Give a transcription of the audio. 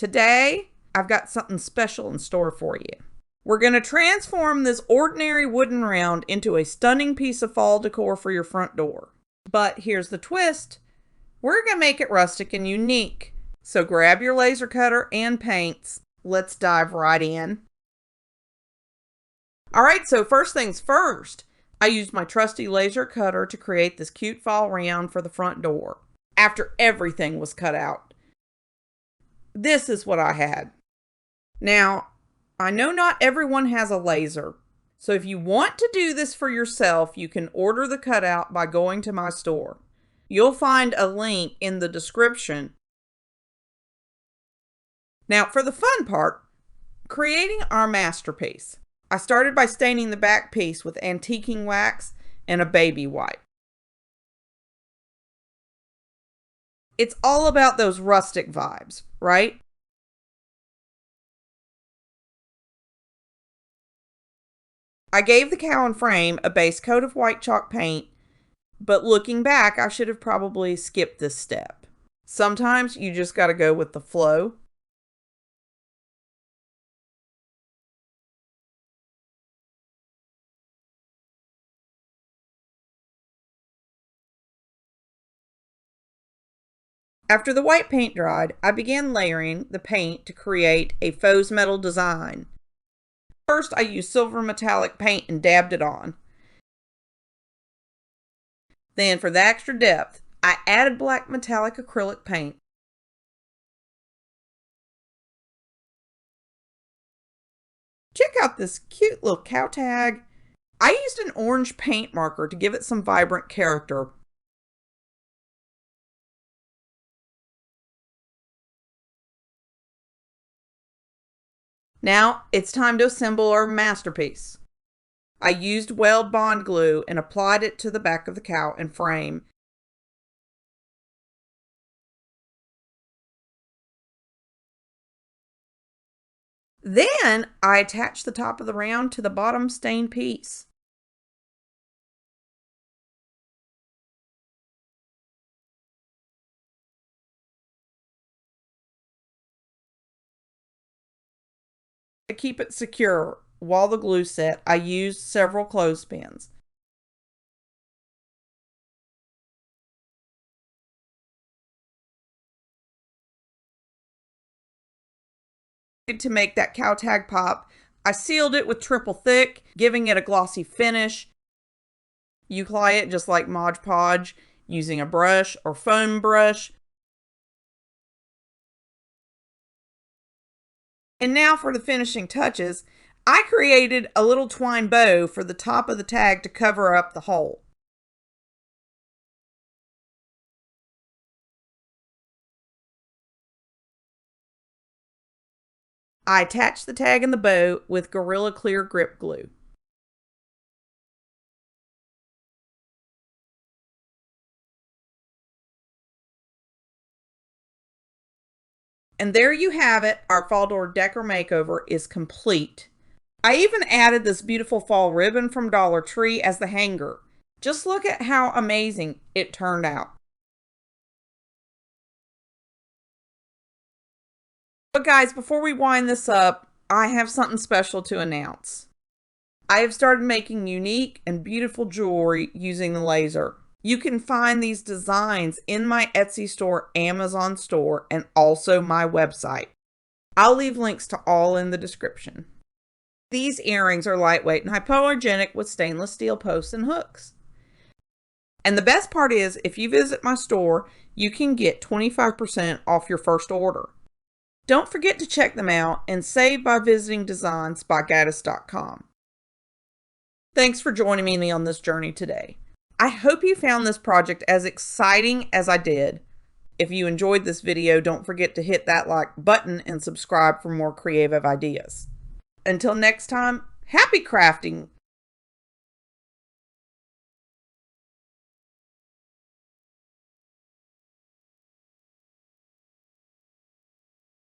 Today, I've got something special in store for you. We're going to transform this ordinary wooden round into a stunning piece of fall decor for your front door. But here's the twist. We're going to make it rustic and unique. So grab your laser cutter and paints. Let's dive right in. Alright, so first things first. I used my trusty laser cutter to create this cute fall round for the front door. After everything was cut out. This is what I had. Now, I know not everyone has a laser, so if you want to do this for yourself, you can order the cutout by going to my store. You'll find a link in the description. Now, for the fun part, creating our masterpiece. I started by staining the back piece with antiquing wax and a baby white. It's all about those rustic vibes, right? I gave the cow and frame a base coat of white chalk paint, but looking back, I should have probably skipped this step. Sometimes you just got to go with the flow. After the white paint dried, I began layering the paint to create a faux metal design. First, I used silver metallic paint and dabbed it on. Then, for the extra depth, I added black metallic acrylic paint. Check out this cute little cow tag. I used an orange paint marker to give it some vibrant character. Now, it's time to assemble our masterpiece. I used weld bond glue and applied it to the back of the cow and frame. Then, I attached the top of the round to the bottom stained piece. To keep it secure while the glue set, I used several clothespins. To make that cow tag pop, I sealed it with triple thick, giving it a glossy finish. You apply it just like Mod Podge, using a brush or foam brush. And now for the finishing touches, I created a little twine bow for the top of the tag to cover up the hole. I attached the tag and the bow with Gorilla Clear grip glue. And there you have it. Our fall door decor makeover is complete. I even added this beautiful fall ribbon from Dollar Tree as the hanger. Just look at how amazing it turned out. But guys, before we wind this up, I have something special to announce. I have started making unique and beautiful jewelry using the laser. You can find these designs in my Etsy store, Amazon store, and also my website. I'll leave links to all in the description. These earrings are lightweight and hypoallergenic with stainless steel posts and hooks. And the best part is, if you visit my store, you can get 25% off your first order. Don't forget to check them out and save by visiting designs.gaddis.com. Thanks for joining me on this journey today. I hope you found this project as exciting as I did. If you enjoyed this video, don't forget to hit that like button and subscribe for more creative ideas. Until next time, happy crafting!